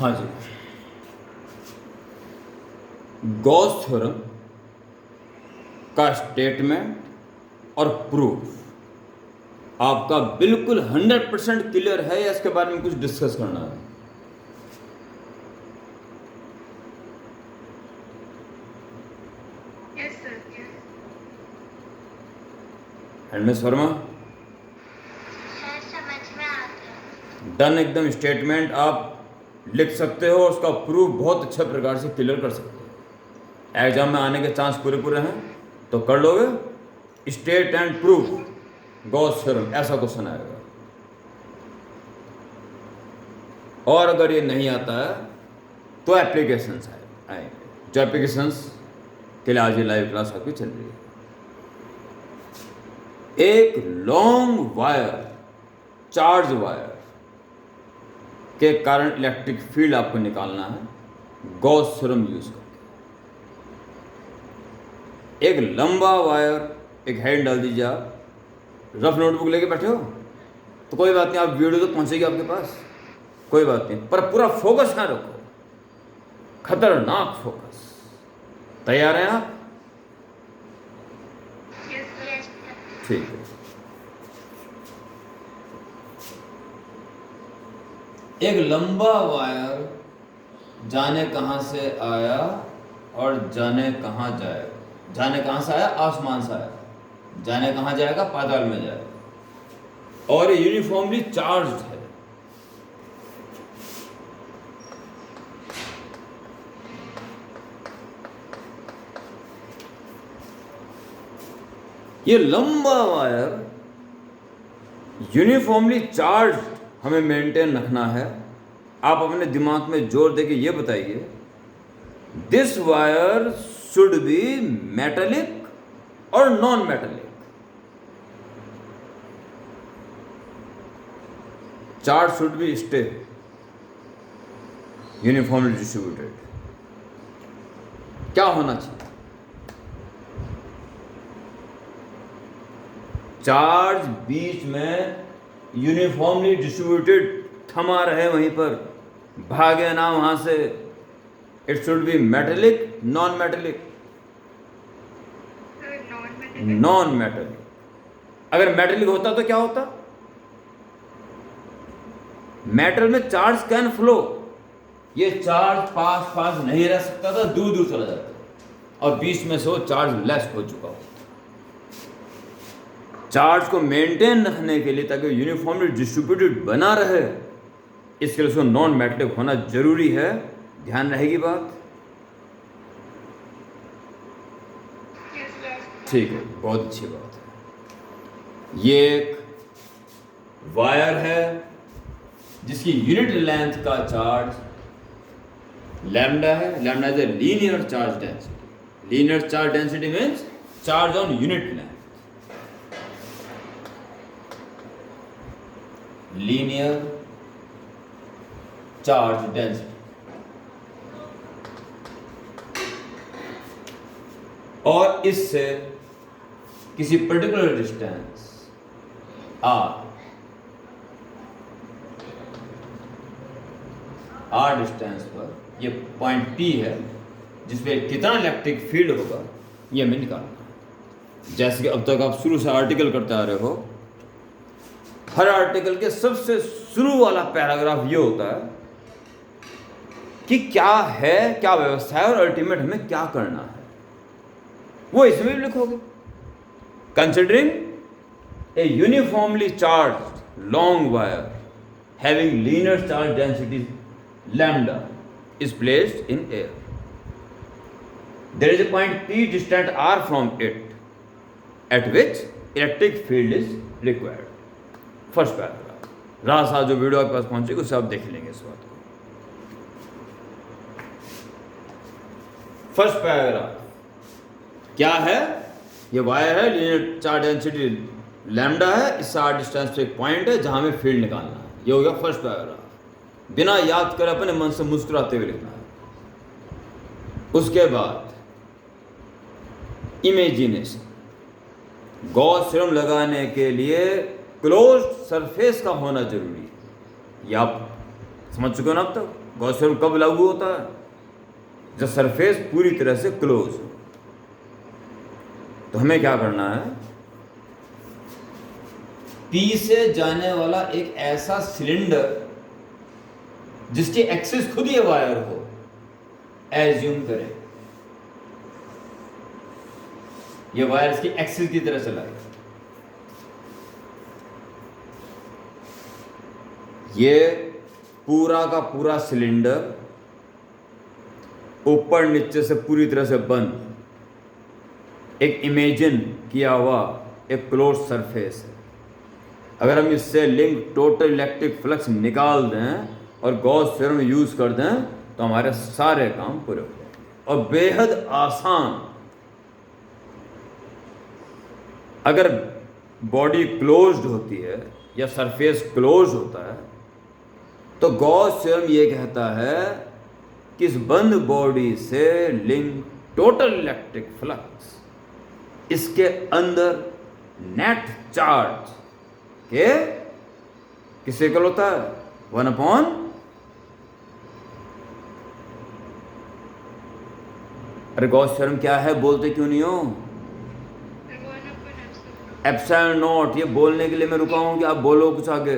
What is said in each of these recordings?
हाँ जी, Gauss theorem का statement और प्रूफ आपका बिल्कुल 100% क्लियर है या इसके बारे में कुछ डिस्कस करना है? Yes sir. And miss Verma, समझ में आ गया। डन। एकदम स्टेटमेंट आप लिख सकते हो, उसका प्रूफ बहुत अच्छे प्रकार से क्लियर कर सकते हो। एग्जाम में आने के चांस पूरे पूरे हैं तो कर लोगे। State and proof Gauss theorem, ऐसा क्वेश्चन आएगा। और अगर ये नहीं आता है तो एप्लीकेशंस आएंगे, जो एप्लीकेशंस के लिए आज ये लाइव क्लास आपकी चल रही है। एक लॉन्ग वायर, चार्ज वायर के कारण इलेक्ट्रिक फील्ड आपको निकालना है गॉस थ्योरम यूज करके। एक लंबा वायर, एक हेड डाल दीजिए। आप रफ नोटबुक लेके बैठे हो तो कोई बात नहीं, आप वीडियो तो पहुंचेगी आपके पास, कोई बात नहीं, पर पूरा फोकस ना रखो, खतरनाक फोकस। तैयार हैं आप? यस। ठीक है। एक लंबा वायर जाने कहां से आया और जाने कहां जाएगा। जाने कहां से आया? आसमान से आया। जाने कहां जाएगा? पाताल में जाएगा। और ये यूनिफॉर्मली चार्ज्ड है। ये लंबा वायर यूनिफॉर्मली चार्ज हमें मेंटेन रखना है। आप अपने दिमाग में जोर देके ये बताइए, this wire should be metallic और non metallic. Charge should be stay uniformly distributed. क्या होना चाहिए? चार्ज बीच में यूनिफॉर्मली डिस्ट्रीब्यूटेड थमा रहे, वहीं पर भागे ना वहां से। It should be metallic, non metallic. Non metallic. अगर मेटेलिक होता तो क्या होता? मेटल में चार्ज कैन फ्लो। ये चार्ज पास पास नहीं रह सकता था, दूर दूर चला जाता, और बीच में से वो चार्ज लेस हो चुका होता। चार्ज को मेंटेन रखने के लिए, ताकि यूनिफॉर्मली डिस्ट्रीब्यूटेड बना रहे, इसके लिए उसको नॉन मेटेलिक होना जरूरी है। ध्यान रहेगी बात? ठीक है, बहुत अच्छी बात है। ये एक वायर है जिसकी यूनिट लेंथ का चार्ज लैम्डा है। Lambda is a linear charge density. Linear charge density means charge on unit length. Linear charge density. और इससे किसी पर्टिकुलर डिस्टेंस आर डिस्टेंस पर, ये पॉइंट P है जिसपे कितना इलेक्ट्रिक फील्ड होगा ये हमें निकालना है। जैसे कि अब तक आप शुरू से आर्टिकल करते आ रहे हो, हर आर्टिकल के सबसे शुरू वाला पैराग्राफ ये होता है कि क्या है, क्या व्यवस्था है, और अल्टीमेट हमें क्या करना है, वो इसमें भी लिखोगे। Considering A uniformly charged long wire having linear charge density lambda is placed in air. There is a point P distant r from it at which electric field is required. First paragraph. रात साथ जो video आपके पास पहुंचेगी उससे आप देख लेंगे इस बात को। फर्स्ट पैराग्राफ क्या है? ये वायर है, लीनियर चार्ज डेंसिटी लैम्डा है, इससे आर डिस्टेंस पे एक पॉइंट है जहां हमें फील्ड निकालना है। ये हो गया फर्स्ट पैराग्राफ। बिना याद करे अपने मन से मुस्कुराते हुए लिखना है। उसके बाद इमेजिनेशन। गॉस थ्योरम लगाने के लिए क्लोज्ड सरफेस का होना जरूरी है। ये आप समझ चुके हो ना अब तक? गॉस थ्योरम कब लागू होता है? जब सरफेस पूरी तरह से क्लोज हो। तो हमें क्या करना है, पी से जाने वाला एक ऐसा सिलेंडर जिसकी एक्सिस खुद ही वायर हो, एज्यूम करें ये वायर इसकी एक्सिस की तरह चला गया। ये पूरा का पूरा सिलेंडर ऊपर नीचे से पूरी तरह से बंद, एक इमेजिन किया हुआ एक क्लोज सरफेस है। अगर हम इससे लिंक टोटल इलेक्ट्रिक फ्लक्स निकाल दें और गॉस थ्योरम यूज कर दें तो हमारे सारे काम पूरे हो जाएंगे और बेहद आसान। अगर बॉडी क्लोज्ड होती है या सरफेस क्लोज होता है तो गॉस थ्योरम ये कहता है कि इस बंद बॉडी से लिंक टोटल इलेक्ट्रिक फ्लक्स इसके अंदर नेट चार्ज के किससे इक्वल होता है? 1/, अरे गॉस थ्योरम क्या है, बोलते क्यों नहीं हो? Epsilon not. ये बोलने के लिए मैं रुका हूं कि आप बोलो कुछ आगे।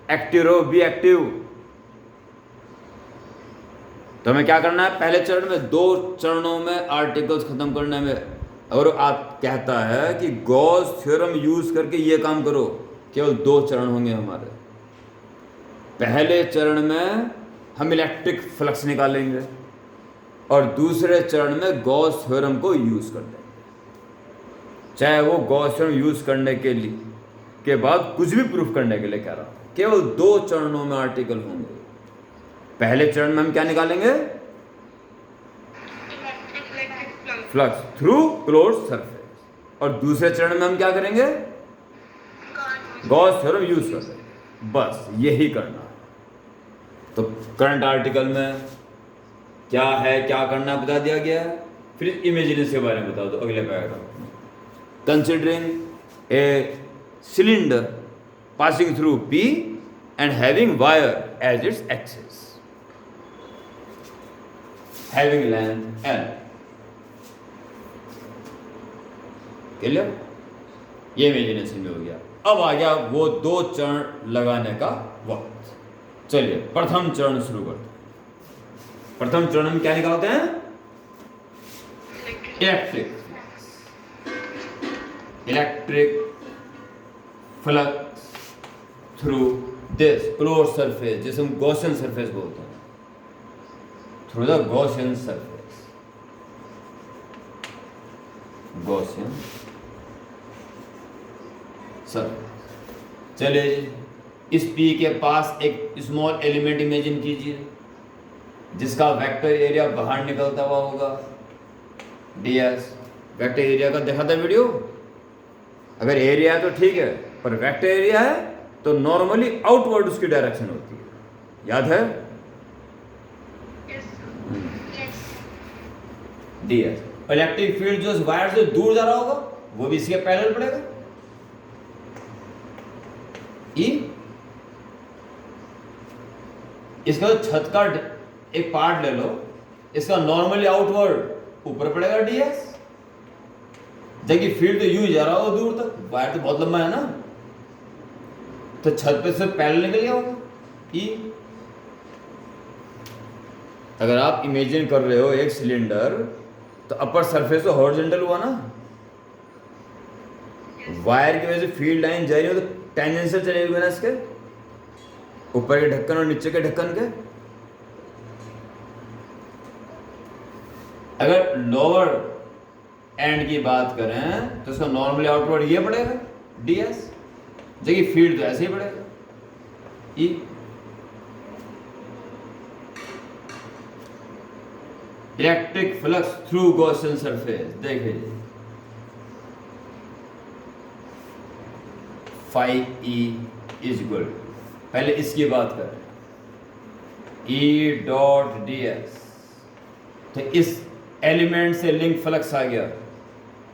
एक्टिव रहो, बी एक्टिव। तो हमें क्या करना है, पहले चरण में, 2 चरणों में आर्टिकल्स खत्म करने में। और आप कहता है कि गॉस थ्योरम यूज करके ये काम करो, केवल 2 चरण होंगे हमारे। पहले चरण में हम इलेक्ट्रिक फ्लक्स निकालेंगे और दूसरे चरण में गॉस थ्योरम को यूज कर देंगे। चाहे वो गॉस थ्योरम यूज करने के लिए के बाद कुछ भी प्रूफ करने के लिए कह रहा हूं, केवल 2 चरणों में आर्टिकल होंगे। पहले चरण में हम क्या निकालेंगे? Flux through close surface. और दूसरे चरण में हम क्या करेंगे? गॉस थ्योरम यूज कर देंगे। बस यही करना है। तो करंट आर्टिकल में क्या है, क्या करना बता दिया गया है। फिर इमेजिनेशन के बारे में बता दो अगले पैराग्राफ में। Considering a cylinder passing through P and having wire as its axis, having length L। Clear? ये इमेजिनेशन में हो गया। अब आ गया वो 2 चरण लगाने का वक्त। चलिए प्रथम चरण शुरू करते हैं। प्रथम चरण में क्या निकालते हैं? Electric flux through this close surface, जिसे हम गॉसियन सरफेस बोलते हैं, through the Gaussian surface. Gaussian surface. चलिए इस P के पास एक स्मॉल एलिमेंट इमेजिन कीजिए जिसका वेक्टर एरिया बाहर निकलता हुआ होगा, ds। वेक्टर एरिया का देखा था वीडियो? अगर एरिया है तो ठीक है, पर वेक्टर एरिया है तो नॉर्मली आउटवर्ड उसकी डायरेक्शन होती है, याद है? ds। इलेक्ट्रिक फील्ड जो इस वायर से दूर जा रहा होगा वो भी इसके पैरेलल पड़ेगा, E। इसका तो छत का एक पार्ट ले लो, इसका नॉर्मली आउटवर्ड ऊपर पड़ेगा ds। जबकि फील्ड तो यूं ही जा रहा होगा दूर तक, वायर तो बहुत लंबा है ना, तो छत पे से पैरेलल निकल गया होगा E। अगर आप इमेजिन कर रहे हो एक सिलेंडर, तो अपर सरफेस तो हॉरिजॉन्टल हुआ ना, वायर की वजह से फील्ड लाइन जा रही हो तो टेंजेंशियल चलेगी ना इसके ऊपर के ढक्कन और नीचे के ढक्कन के। अगर लोअर एंड की बात करें तो इसका नॉर्मली आउटवर्ड ये पड़ेगा ds, जबकि फील्ड तो ऐसे ही पड़ेगा E। Electric flux through Gaussian surface, देखिए phi E इज इक्वल, पहले इसकी बात करें, E डॉट ds। तो इस एलिमेंट से लिंक फ्लक्स आ गया,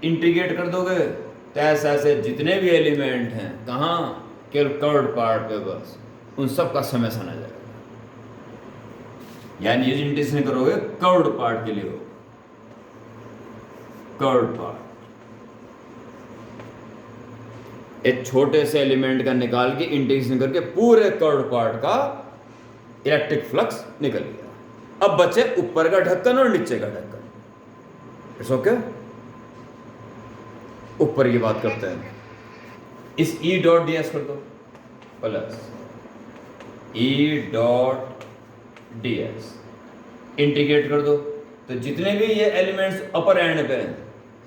इंटीग्रेट कर दोगे तो ऐसे ऐसे जितने भी एलिमेंट हैं, कहाँ? केवल कर्व्ड पार्ट पे, बस उन सब का समेशन आ जाएगा। यानी ये जो इंटीग्रेशन करोगे कर्व्ड पार्ट के लिए हो, कर्व्ड पार्ट। एक छोटे से एलिमेंट का निकाल के इंटीग्रेशन करके पूरे कर्व्ड पार्ट का इलेक्ट्रिक फ्लक्स निकल गया। अब बचे ऊपर का ढक्कन और नीचे का ढक्कन। It's okay. ऊपर की बात करते हैं। इस E डॉट ds कर दो plus E dot ds integrate कर दो, तो जितने भी ये एलिमेंट्स अपर एंड पे हैं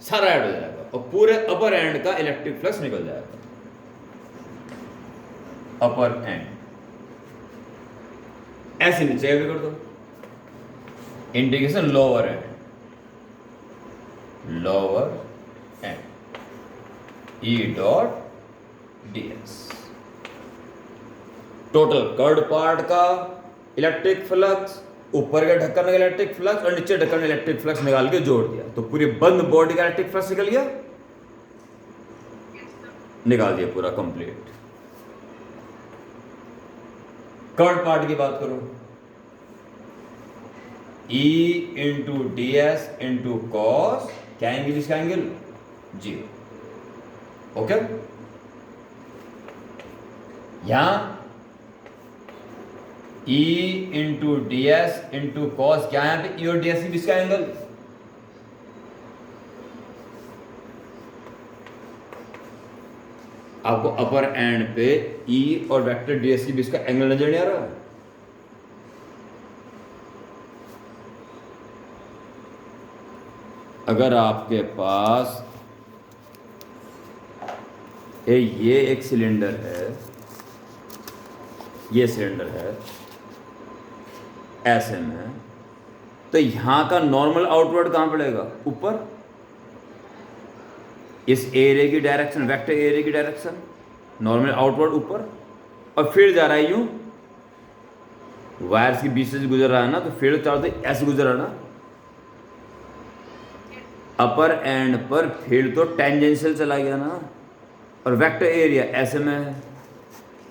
सारा ऐड हो जाएगा और पूरे अपर एंड का इलेक्ट्रिक फ्लक्स निकल जाएगा। अपर एंड ऐसे नीचे भी कर दो, integration lower end, lower end E dot ds total curved part का इलेक्ट्रिक फ्लक्स, ऊपर के ढक्कन का इलेक्ट्रिक फ्लक्स और नीचे ढक्कन का इलेक्ट्रिक फ्लक्स निकाल के जोड़ दिया, तो पूरी बंद बॉडी का इलेक्ट्रिक फ्लक्स निकल गया, निकाल दिया पूरा कंप्लीट। कर्ड पार्ट की बात करो, E into ds into cos, क्या एंगल इसका एंगल 0। ओके। यहां E into ds into cos, क्या यहां पे E और ds की इसका एंगल, आपको अपर एंड पे E और वेक्टर ds की बीच का एंगल नजर नहीं आ रहा है? अगर आपके पास ये एक सिलेंडर है, ये सिलेंडर है, ऐसे में, तो यहां का नॉर्मल आउटवर्ड कहां पड़ेगा? ऊपर। इस एरिया की डायरेक्शन, वेक्टर एरिया की डायरेक्शन, नॉर्मल आउटवर्ड ऊपर, और फील्ड जा रहा है यूं, वायर्स के बीच से गुजर रहा है ना, तो फील्ड चारों तरफ ऐसे गुजर रहा है ना। अपर एंड पर फील्ड तो टेंजेंशियल चला गया ना, और वेक्टर एरिया ऐसे में है,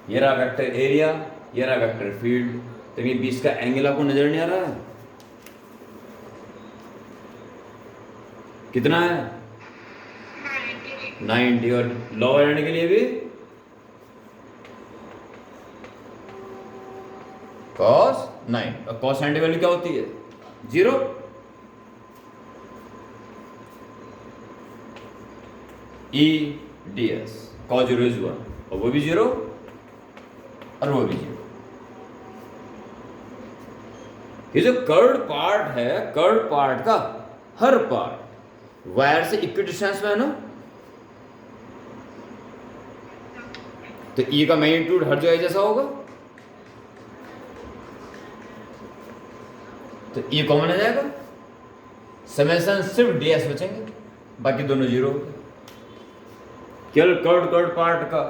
ये रहा वेक्टर एरिया, ये रहा वेक्टर फील्ड, तो ये बीच का एंगल आपको नजर नहीं आ रहा है? कितना है? 90। और लोअर एंड के लिए भी cos 9, और cos 90 वैल्यू क्या होती है? 0। E ds cos 0 is 1, और वो भी 0 और वो भी 0। ये जो कर्व्ड पार्ट है, कर्व्ड पार्ट का हर पार्ट वायर से इक्वल डिस्टेंस में है ना, तो E का मैग्नीट्यूड हर जगह जैसा होगा, तो E कॉमन आ जाएगा, समेशन सिर्फ ds बचेंगे, बाकी दोनों 0 हो गए। केवल कर्व्ड पार्ट का,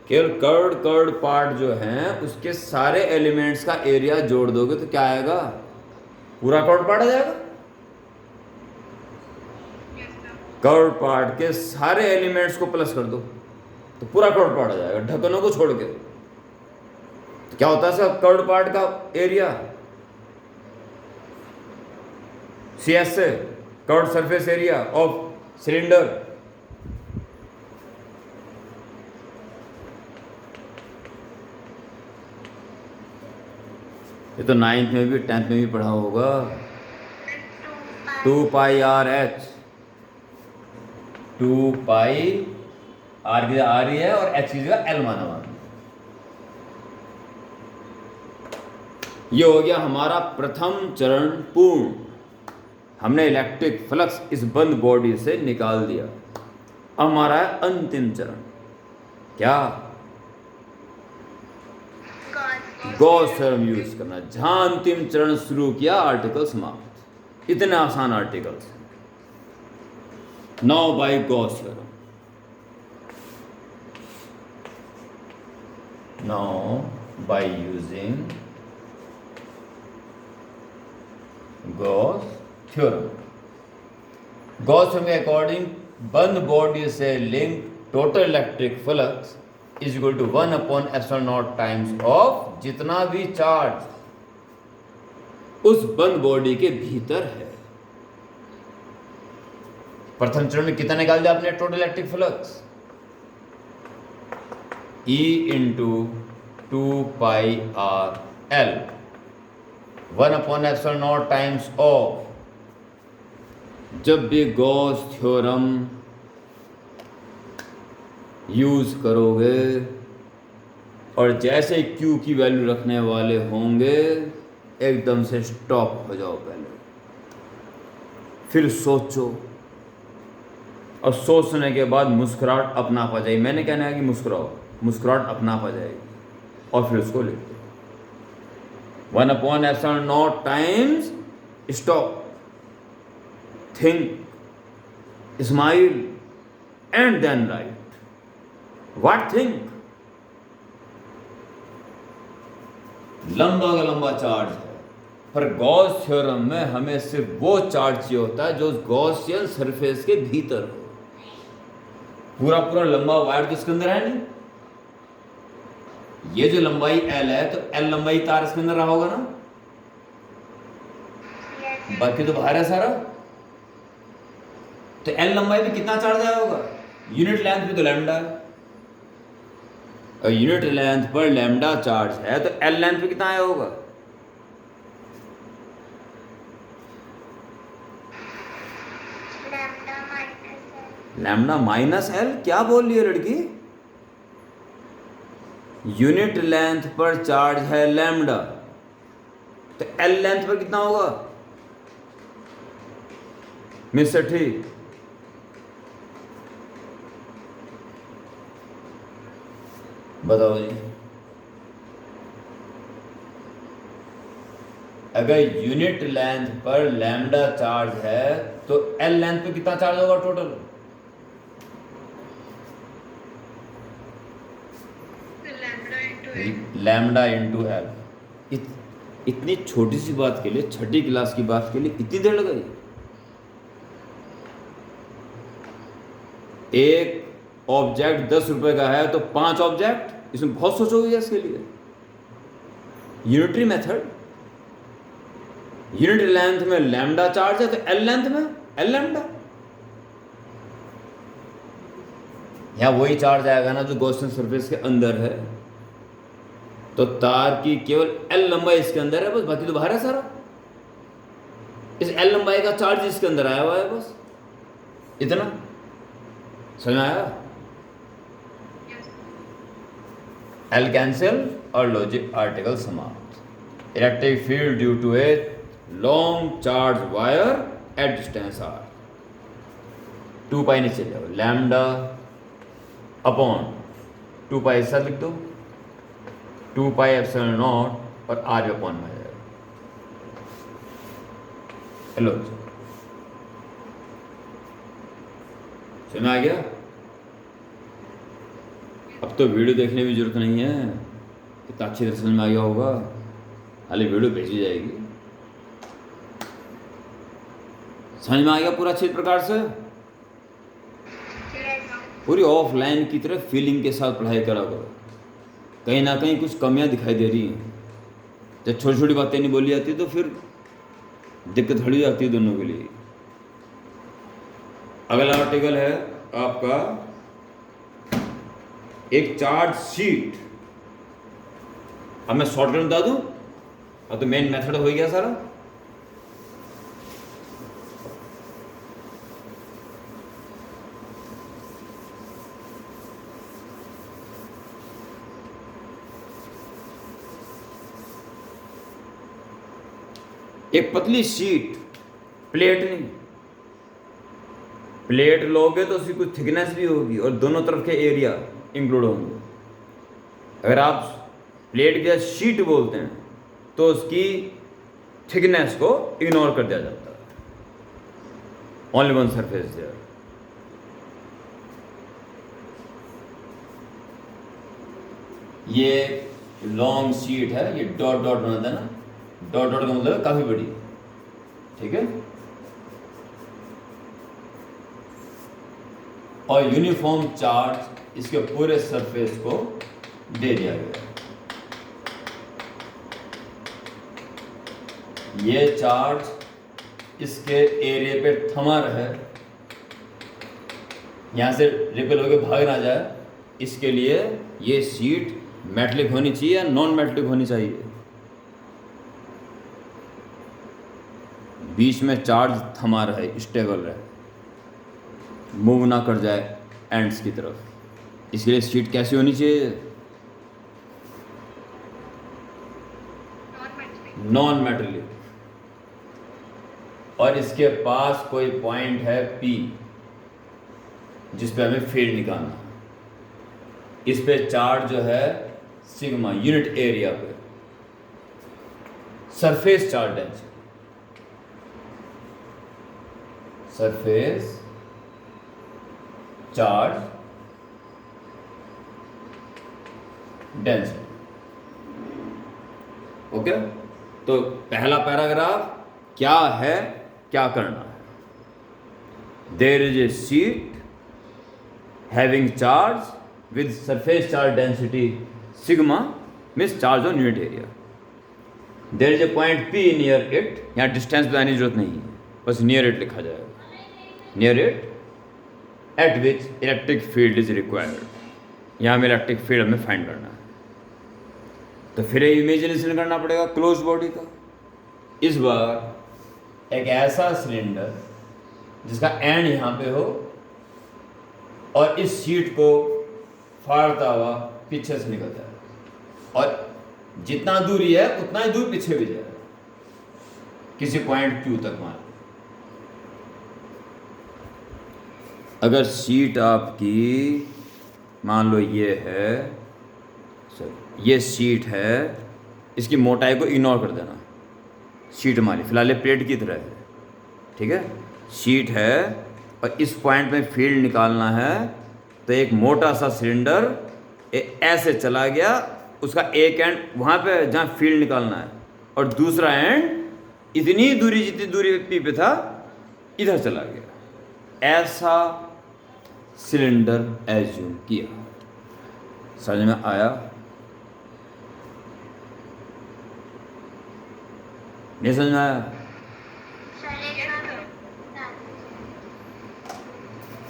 केवल कर्व्ड पार्ट जो है उसके सारे एलिमेंट्स का एरिया जोड़ दोगे तो क्या आएगा? पूरा कर्व्ड पार्ट आ जाएगा। कर्व्ड पार्ट के सारे एलिमेंट्स को प्लस कर दो तो पूरा कर्व्ड पार्ट आ जाएगा, ढक्कनों को छोड़ के। तो क्या होता है सर कर्व्ड पार्ट का एरिया? CS से curved surface area of cylinder, ये तो 9th में भी 10th में भी पढ़ा होगा। 2 पाई आर एच, 2 पाई आर की आ रही है और एच की जगह एल माना हुआ। ये हो गया हमारा प्रथम चरण पूर्ण। हमने इलेक्ट्रिक फ्लक्स इस बंद बॉडी से निकाल दिया। अब हमारा है अंतिम चरण, क्या? गॉस थ्योरम यूज करना। जहां अंतिम चरण शुरू किया आर्टिकल समाप्त। इतने आसान articles. Now by Gauss theorem, now by using Gauss theorem. Gauss theorem के अकॉर्डिंग बंद बॉडी से link total electric flux is equal to 1/ε0 times of जितना भी चार्ज उस बंद बॉडी के भीतर है। प्रथम चरण में कितना निकाल दिया आपने total electric flux? E into 2πr_L 1/ε0 times of. जब भी गॉस थ्योरम यूज करोगे और जैसे Q की वैल्यू रखने वाले होंगे एकदम से स्टॉप हो जाओ पहले, फिर सोचो और सोचने के बाद मुस्कुराहट अपना आ जाएगी। मैंने कहना है कि मुस्कुराओ, मुस्कुराहट अपना आ जाएगी और फिर उसको लिख दो 1/ε0 times stop, think, smile and then write. What think? लंबा का लंबा चार्ज है, पर गॉस थ्योरम में हमें सिर्फ वो चार्ज चाहिए होता है जो उस गॉसियन सरफेस के भीतर हो। पूरा पूरा लंबा वायर तो इसके अंदर है नहीं। ये जो लंबाई L है तो L लंबाई तार इसके अंदर रहा होगा ना, बाकी तो बाहर है सारा। तो L लंबाई में कितना चार्ज आया होगा? यूनिट लेंथ पे तो लैम्डा है, और यूनिट लेंथ पर लैम्डा चार्ज है तो L लेंथ पे कितना आया होगा? Lambda minus L। क्या बोल रही है लड़की? यूनिट लेंथ पर चार्ज है लैम्डा, तो L लेंथ पर कितना होगा? मिस्टर ठीक, बताओ जी। अगर यूनिट लेंथ पर लैम्डा चार्ज है तो L लेंथ पे कितना चार्ज होगा टोटल? Lambda into L। इतनी छोटी सी बात के लिए, छठी क्लास की बात के लिए इतनी देर लगाई? एक ऑब्जेक्ट 10 रुपए का है तो 5 ऑब्जेक्ट, इसमें बहुत सोचोगे इसके लिए। Unitary method. यूनिट लेंथ में लैम्डा चार्ज है तो L लेंथ में L लैम्डा। यहां वही चार्ज आएगा ना जो गॉसियन सरफेस के अंदर है, तो तार की केवल L लंबाई इसके अंदर है बस, बाकी तो बाहर है सारा। इस L लंबाई का चार्ज इसके अंदर आया हुआ है बस, इतना समझ में आया? L कैंसिल और लॉजिक आर्टिकल समाप्त। Electric field due to a long charge wire at distance r। 2π नीचे जाओ, लैम्डा अपॉन 2π इस साथ लिख दो, 2πε0 और r अपॉन में जाएगा। हेलो, समझ आ गया? अब तो वीडियो देखने की जरूरत नहीं है, कितना अच्छी तरह समझ में आ गया होगा। खाली वीडियो भेजी जाएगी, समझ में आ गया पूरा अच्छी प्रकार से। पूरी ऑफलाइन की तरह फीलिंग के साथ पढ़ाई करा करो। कहीं ना कहीं कुछ कमियां दिखाई दे रही हैं। जब छोटी छोटी बातें नहीं बोली जाती तो फिर दिक्कत खड़ी जाती है दोनों के लिए। अगला आर्टिकल है आपका एक चार्ज शीट। अब मैं शॉर्टकट बता दूं, अब तो मेन मेथड हो गया सारा। एक पतली शीट, प्लेट नहीं, प्लेट लोगे तो उसकी कुछ थिकनेस भी होगी और दोनों तरफ के एरिया इंक्लूड होंगे। अगर आप प्लेट के शीट बोलते हैं तो उसकी थिकनेस को इग्नोर कर दिया जाता है। Only one surface there. ये लॉन्ग शीट है, ये डॉट डॉट बनाता है ना, डॉट डॉट का मतलब काफी बड़ी, ठीक है। और यूनिफॉर्म चार्ज इसके पूरे सरफेस को दे दिया गया। ये चार्ज इसके एरिया पे थमा रहे, यहाँ से रिपेल होकर भाग ना जाए, इसके लिए ये शीट मेटलिक होनी चाहिए या नॉन मेटलिक होनी चाहिए। बीच में चार्ज थमा रहे, स्टेबल रहे, मूव ना कर जाए एंड्स की तरफ। इसके लिए शीट कैसी होनी चाहिए? Non metallic. और इसके पास कोई पॉइंट है P जिस पे हमें फील्ड निकालना है। इस पे चार्ज जो है सिग्मा यूनिट एरिया पे, surface charge density, surface charge density. Okay, तो पहला पैराग्राफ क्या है, क्या करना है। There is a sheet having charge with surface charge density sigma means charge on unit area. There is a point P near it. यहाँ distance बताने की जरूरत नहीं है, बस नियर इट लिखा जाएगा। Near it at which electric field is required. यहाँ हमें इलेक्ट्रिक फील्ड हमें फाइंड करना है, तो फिर इमेजिनेशन करना पड़ेगा क्लोज बॉडी का। इस बार एक ऐसा सिलेंडर जिसका एंड यहाँ पे हो और इस शीट को फाड़ता हुआ पीछे से निकलता है, और जितना दूरी है उतना ही दूर पीछे भी जाएगा, किसी पॉइंट Q तक मान। अगर शीट आपकी मान लो ये है, सॉरी ये शीट है, इसकी मोटाई को इग्नोर कर देना, शीट हमारी फिलहाल ये प्लेट की तरह है, ठीक है। शीट है और इस पॉइंट में फील्ड निकालना है, तो एक मोटा सा सिलेंडर ऐसे चला गया, उसका एक एंड वहाँ पे जहाँ फील्ड निकालना है और दूसरा एंड इतनी दूरी जितनी दूरी P पे था इधर चला गया। ऐसा सिलेंडर एज्यूम किया। समझ में आया? नहीं समझ में आया?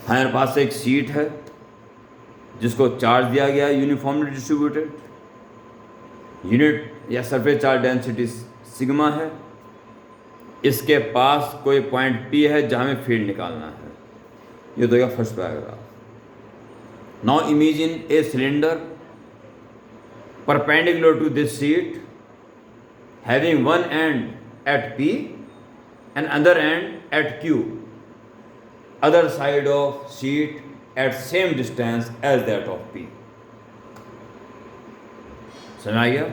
हमारे पास एक शीट है जिसको चार्ज दिया गया यूनिफॉर्मली डिस्ट्रीब्यूटेड, यूनिट या सरफेस चार्ज डेंसिटी सिग्मा है। इसके पास कोई पॉइंट P है जहाँ में फील्ड निकालना है। ये तो first paragraph. Now imagine a cylinder perpendicular to this sheet having one end at P and other end at Q, other side of sheet at same distance as that of P। समझ आ गया?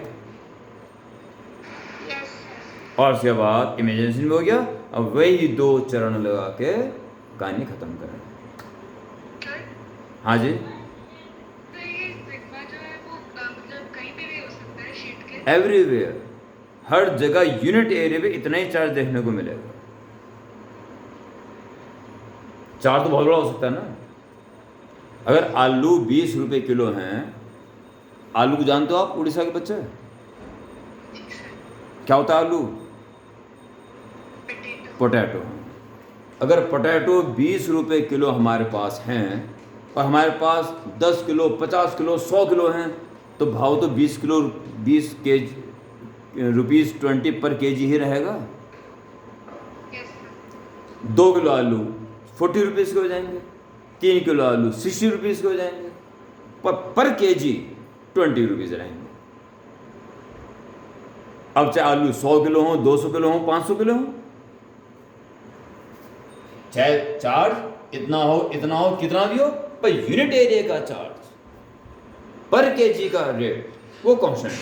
Yes, sir. और उसके बाद imagination में हो गया। अब वही दो चरण लगा के कहानी खत्म करें। Sir, हाँ जी, तो ये सिग्मा जो है वो मतलब कहीं पे भी हो सकता है शीट के? एवरीवेयर, हर जगह यूनिट एरिया पे इतना ही चार्ज देखने को मिलेगा। चार्ज तो बहुत बड़ा हो सकता है ना। अगर आलू 20 रुपए किलो हैं, आलू को जानते हो आप, उड़ीसा के बच्चे? क्या होता है आलू? पोटैटो। अगर पोटैटो 20 रुपए किलो हमारे पास हैं और हमारे पास 10 किलो 50 किलो 100 किलो हैं, तो भाव तो 20 किलो 20 के रुपीज़ 20 पर केजी ही रहेगा। Yes, sir. 2 किलो आलू 40 रुपीज़ के हो जाएंगे, 3 किलो आलू 60 रुपीज़ के हो जाएंगे, पर केजी 20 रुपीज़ रहेंगे। अब चाहे आलू 100 किलो हो, 200 किलो हो, 500 किलो हो, चाहे चार्ज इतना हो कितना भी हो, पर यूनिट एरिया का चार्ज पर केजी का रेट वो कांस्टेंट है।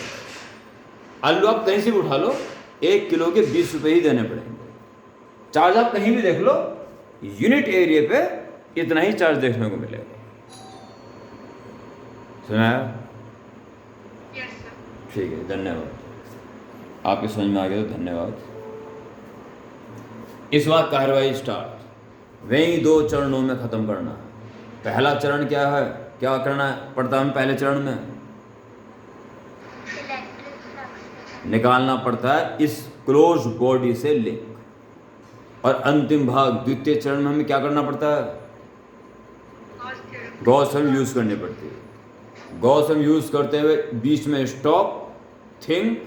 आलू आप कहीं से भी उठा लो, 1 किलो के 20 रुपये ही देने पड़ेंगे। चार्ज आप कहीं भी देख लो, यूनिट एरिया पे इतना ही चार्ज देखने को मिलेगा। सुना? Yes, sir. ठीक है, धन्यवाद। आपके समझ में आ गया तो धन्यवाद। इस बार कार्रवाई स्टार्ट। वही 2 चरणों में ख़त्म करना है। पहला चरण क्या है, क्या करना पड़ता है हमें पहले चरण में? Electric flux निकालना पड़ता है इस क्लोज बॉडी से लिंक। और अंतिम भाग द्वितीय चरण में हमें क्या करना पड़ता है? गॉस थ्योरम यूज करनी पड़ती है। गॉस थ्योरम यूज करते हुए बीच में stop, think,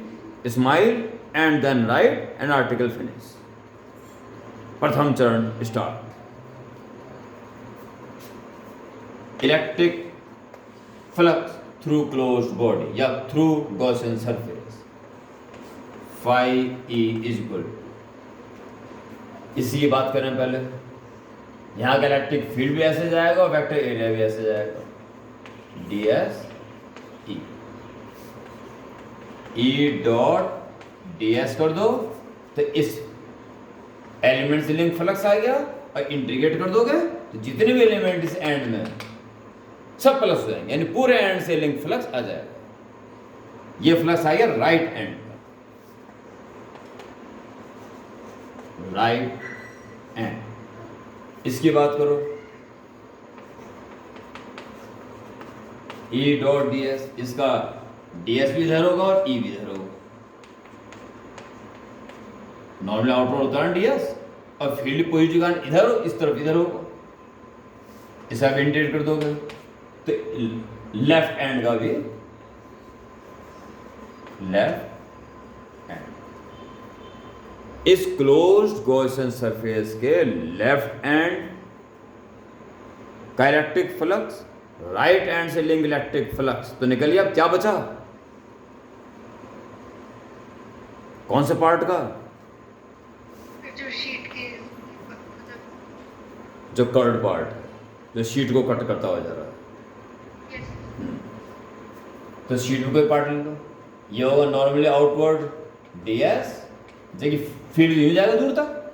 smile and then write and article finish. प्रथम चरण start. Electric flux through closed body या through Gaussian surface, phi E is equal, इसी की बात करें पहले। यहाँ का इलेक्ट्रिक फील्ड भी ऐसे जाएगा और वेक्टर एरिया भी ऐसे जाएगा, D S E. E dot D S कर दो तो इस एलिमेंट से लिंक फ्लक्स आ गया, और इंटीग्रेट कर दोगे तो जितने भी एलिमेंट इस एंड में सब प्लस हो जाएंगे, यानी पूरे एंड से लिंक फ्लक्स आ जाएगा। ये फ्लक्स आ गया राइट एंड का, राइट एंड। इसकी बात करो, ई डॉट डी एस, इसका डी एस भी इधर होगा और ई भी इधर होगा। नॉर्मली आउटवर्ड होता है डी एस, और फील्ड पॉजिटिव इधर हो, इस तरफ इधर होगा। इसका भी इंटीग्रेट कर दोगे तो लेफ्ट एंड का भी लेफ्ट एंड, इस क्लोज्ड गॉसियन सरफेस के लेफ्ट एंड का इलेक्ट्रिक फ्लक्स, राइट एंड से लिंक इलेक्ट्रिक फ्लक्स, तो निकलिए। अब क्या बचा? कौन से पार्ट का? जो शीट के जो कर्ड पार्ट है, जो शीट को कट करता हुआ जा रहा है। तो शीट में कोई पार्ट ले लो, ये होगा नॉर्मली आउटवर्ड डी एस, जबकि फील्ड यूं जाएगा दूर तक।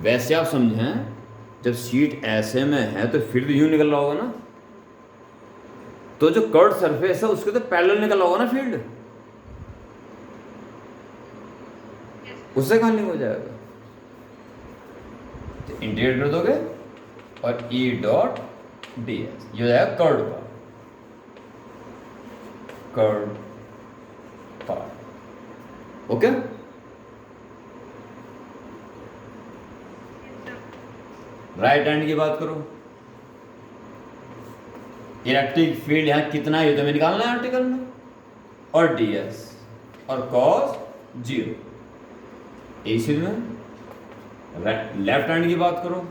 वैसे आप समझें, जब शीट ऐसे में है तो फील्ड यूं निकल रहा होगा ना, तो जो कर्ड सरफेस है उसके तो पैरेलल निकल रहा होगा ना फील्ड, उससे कहां लिंक हो जाएगा? तो इंटीग्रेट कर दोगे और ई डॉट डी एस, ये हो जाएगा कर्ड का, curved part. Okay, right hand की बात करो, इलेक्ट्रिक फील्ड यहां कितना है ये तो हमें निकालना है आर्टिकल में, और डी एस और कॉस 0 इसी में। लेफ्ट हैंड की बात करो,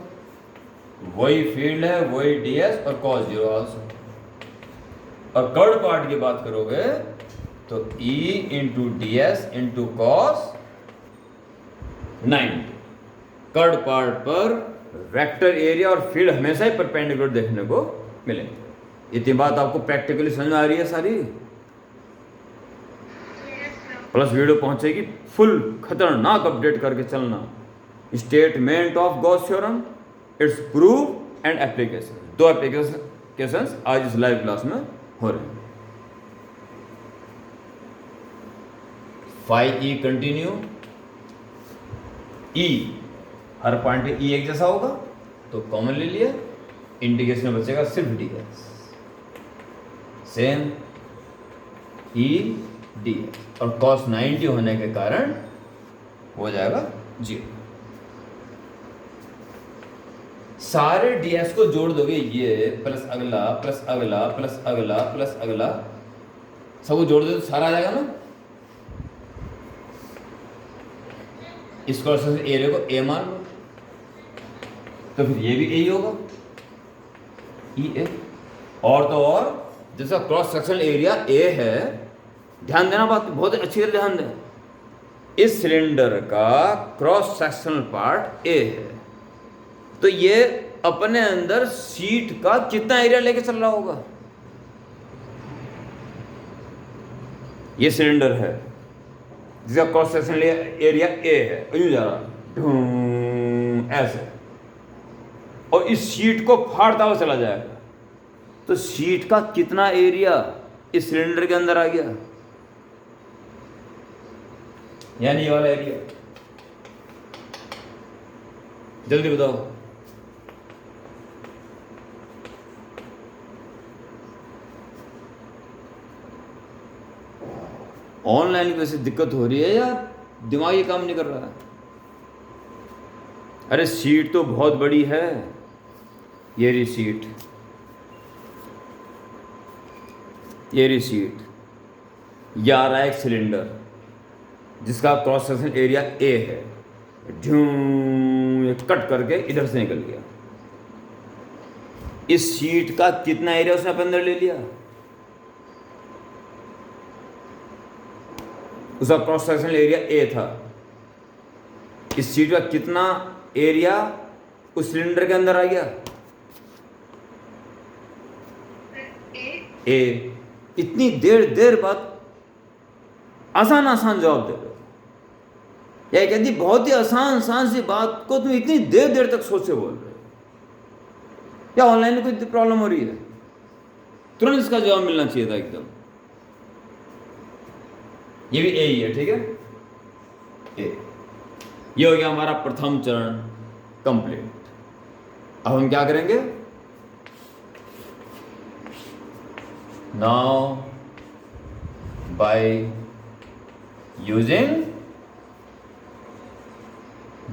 वही फील्ड है, वही डी एस और कॉस 0 आल्सो। और कर्ड पार्ट की बात करोगे तो E into D S into cos 90। Curved part पर वेक्टर एरिया और फील्ड हमेशा ही परपेंडिकुलर देखने को मिलेंगे। इतनी बात आपको प्रैक्टिकली समझ में आ रही है सारी? प्लस वीडियो पहुंचेगी फुल खतरनाक अपडेट करके चलना। Statement of Gauss theorem, it's proof and application. 2 applications आज इस लाइव क्लास में हो रहे हैं। फाई ई कंटिन्यू, ई हर पॉइंट पे ई एक जैसा होगा तो कॉमन ले लिया, इंटीग्रेशन में बचेगा सिर्फ D S, same E D S, और कॉस 90 होने के कारण हो जाएगा 0। सारे डी एस को जोड़ दोगे, ये प्लस अगला प्लस अगला प्लस अगला प्लस अगला, सबको जोड़ दो तो सारा आ जाएगा ना। इस क्रॉस सेक्शन एरिया को ए मान लो, तो फिर ये भी ए ही होगा, ई ए। और तो और जैसा क्रॉस सेक्शनल एरिया ए है, ध्यान देना, बात बहुत अच्छी तरह ध्यान दें, इस सिलेंडर का क्रॉस सेक्शनल पार्ट ए है, तो ये अपने अंदर शीट का कितना एरिया लेके चल रहा होगा? ये सिलेंडर है जिसका क्रॉस सेक्शनल एरिया ए है, यूं जा रहा ऐसे, और इस शीट को फाड़ता हुआ चला जाएगा, तो शीट का कितना एरिया इस सिलेंडर के अंदर आ गया? यानी ये वाला एरिया, जल्दी बताओ। ऑनलाइन की वजह से दिक्कत हो रही है या दिमाग ये काम नहीं कर रहा है? अरे सीट तो बहुत बड़ी है, ये रही सीट, ये रही सीट, ये आ रहा है एक सिलेंडर जिसका क्रॉस सेक्शन एरिया ए है, ये कट करके इधर से निकल गया। इस सीट का कितना एरिया उसने अपने अंदर ले लिया? उसका क्रॉस सेक्शनल एरिया ए था। इस सीट का कितना एरिया उस सिलेंडर के अंदर आ गया? ए। इतनी देर बाद आसान जवाब दे रहे हो। या कहती बहुत ही आसान सी बात को तुम इतनी देर तक सोच से बोल रहे हो। या ऑनलाइन में कोई प्रॉब्लम हो रही है? तुरंत इसका जवाब मिलना चाहिए था एकदम। ये भी ए ही है, ठीक है, ए। ये हो गया हमारा प्रथम चरण कंप्लीट। अब हम क्या करेंगे? Now by using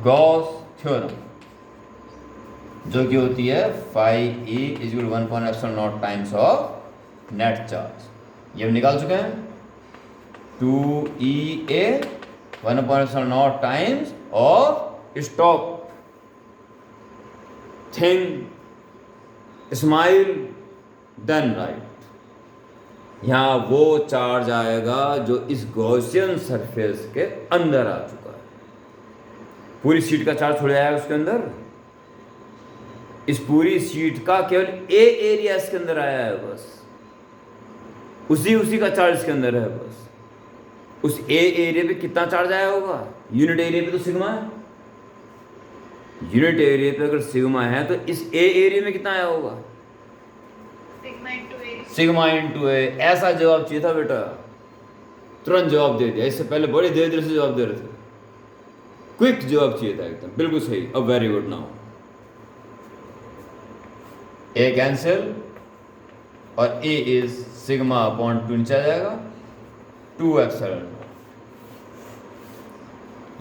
Gauss theorem, जो कि होती है phi E = 1/ε0 times of net charge. ये हम निकाल चुके हैं। 2EA 1/ε0 times of stop, think, smile, then write. यहाँ वो चार्ज आएगा जो इस गॉसियन सरफेस के अंदर आ चुका है। पूरी सीट का चार्ज छोड़ जाएगा उसके अंदर। इस पूरी सीट का केवल ए एरिया इसके अंदर आया है बस, उसी का चार्ज इसके अंदर है बस। उस ए एरिया पे कितना चार्ज आया होगा? यूनिट एरिया पे तो सिग्मा है। यूनिट एरिया पे अगर सिग्मा है तो इस ए एरिया में कितना आया होगा? सिग्मा इंटू ए। ऐसा जवाब चाहिए था बेटा, तुरंत जवाब दे दिया। इससे पहले बड़ी देर से जवाब दे रहे थे। क्विक जवाब चाहिए था एकदम, बिल्कुल सही। अब वेरी गुड। नाउ ए कैंसिल और ए इज सिग्मा अपॉन 2 नीचे आ जाएगा, 2ε।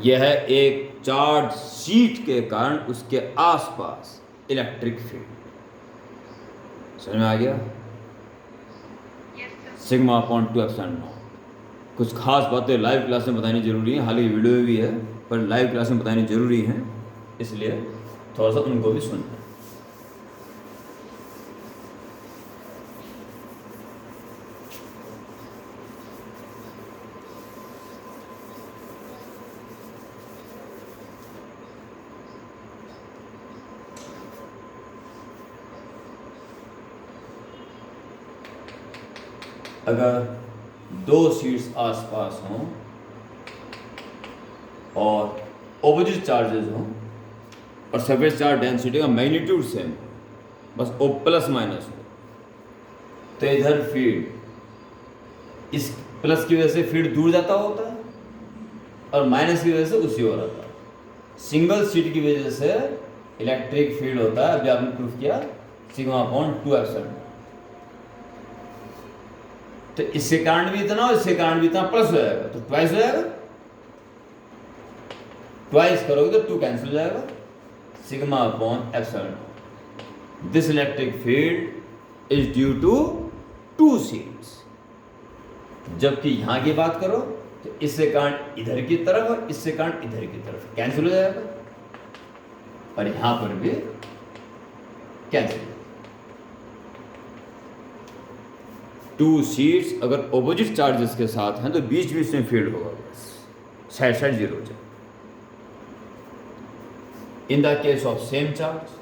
यह है एक चार्ज शीट के कारण उसके आसपास इलेक्ट्रिक फील्ड। समझ में आ गया? Sigma upon 2ε0। कुछ खास बातें लाइव क्लास में बतानी जरूरी है, हालांकि वीडियो में भी है, पर लाइव क्लास में बतानी जरूरी है, इसलिए थोड़ा सा उनको भी सुनना। अगर दो शीट्स आसपास हों और ऑपोजिट चार्जेस हों और सरफेस चार्ज डेंसिटी का मैग्नीट्यूड सेम हो, बस ओ प्लस माइनस हो, तो इधर फील्ड इस प्लस की वजह से फील्ड दूर जाता होता है और माइनस की वजह से उसी ओर आता है। सिंगल शीट की वजह से इलेक्ट्रिक फील्ड होता है, अभी आपने प्रूफ किया, सिग्मा अपॉन 2ε। तो इसके कारण भी इतना और इसके कारण भी इतना प्लस हो जाएगा, तो ट्वाइस हो जाएगा। ट्वाइस करोगे तो 2 कैंसिल हो जाएगा, sigma upon ε। This electric field is due to 2 sheets. जबकि यहां की बात करो तो इससे कारण इधर की तरफ और इससे कारण इधर की तरफ कैंसिल हो जाएगा, और यहां पर भी कैंसिल। 2 शीट्स अगर ऑपोजिट चार्जेस के साथ हैं तो बीच बीच में फील्ड होगा, बस साइड साइड जीरो हो जाए। In the case of same charge,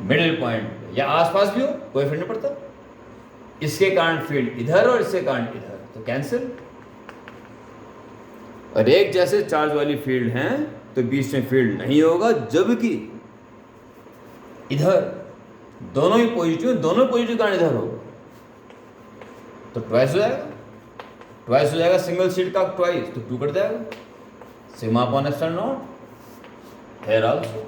middle point या आसपास भी हो कोई फर्क नहीं पड़ता, इसके कारण फील्ड इधर और इसके कारण इधर, तो कैंसिल। और एक जैसे चार्ज वाली फील्ड हैं तो बीच में फील्ड नहीं होगा, जबकि इधर दोनों ही पॉजिटिव कारण इधर होगा, तो ट्वाइस हो जाएगा। ट्वाइस हो जाएगा सिंगल शीट का ट्वाइस, तो 2 कट जाएगा, sigma upon ε0 here also.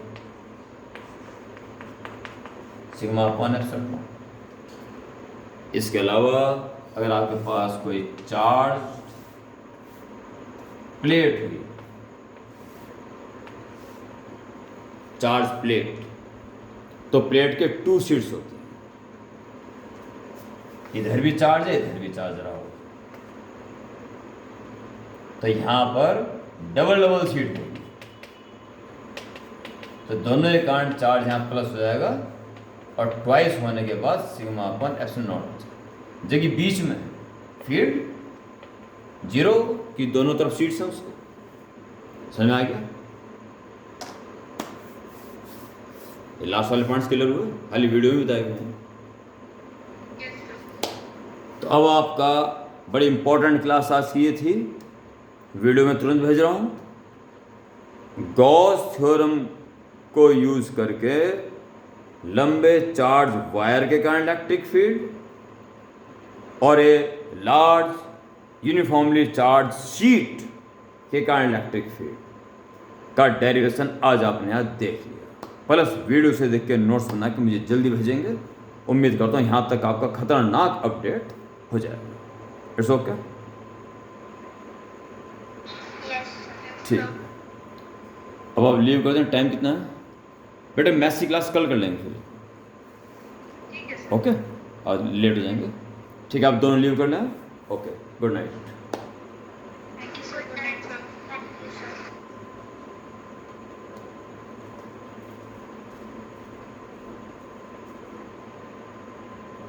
Sigma upon epsilon naught. इसके अलावा अगर आपके पास कोई चार्ज प्लेट हुई, चार्ज प्लेट, तो प्लेट के 2 शीट्स होती हैं, इधर भी चार्ज है इधर भी चार्ज रहा हो, तो यहां पर डबल डबल शीट होगी, तो दोनों के कारण चार्ज यहां प्लस हो जाएगा और ट्वाइस होने के बाद सिग्मा अपॉन एप्सिलॉन नॉट हो जाएगा। जबकि बीच में फील्ड 0 की दोनों तरफ शीट्स हैं उसके। समझ में आ गया? ये लास्ट वाले पॉइंट्स क्लियर हुए? खाली वीडियो में बताए गए हैं। Yes sir. तो अब आपका बड़ी इंपॉर्टेंट क्लास आज की ये थी, वीडियो में तुरंत भेज रहा हूँ। गॉस थ्योरम को यूज करके लंबे चार्ज वायर के कारण इलेक्ट्रिक फील्ड और a large uniformly charge sheet के कारण इलेक्ट्रिक फील्ड का डेरिवेशन आज आपने आज देख लिया, प्लस वीडियो से देख के नोट्स बना के मुझे जल्दी भेजेंगे। उम्मीद करता हूँ यहाँ तक आपका खतरनाक अपडेट हो जाएगा। It's okay? यस ठीक, अब आप लीव कर दें। टाइम कितना है बेटा? मैथ्स की क्लास कल कर लेंगे फिर। ठीक है सर। ओके, आज लेट हो जाएंगे। ठीक है, आप दोनों लीव कर लें। Okay, good night.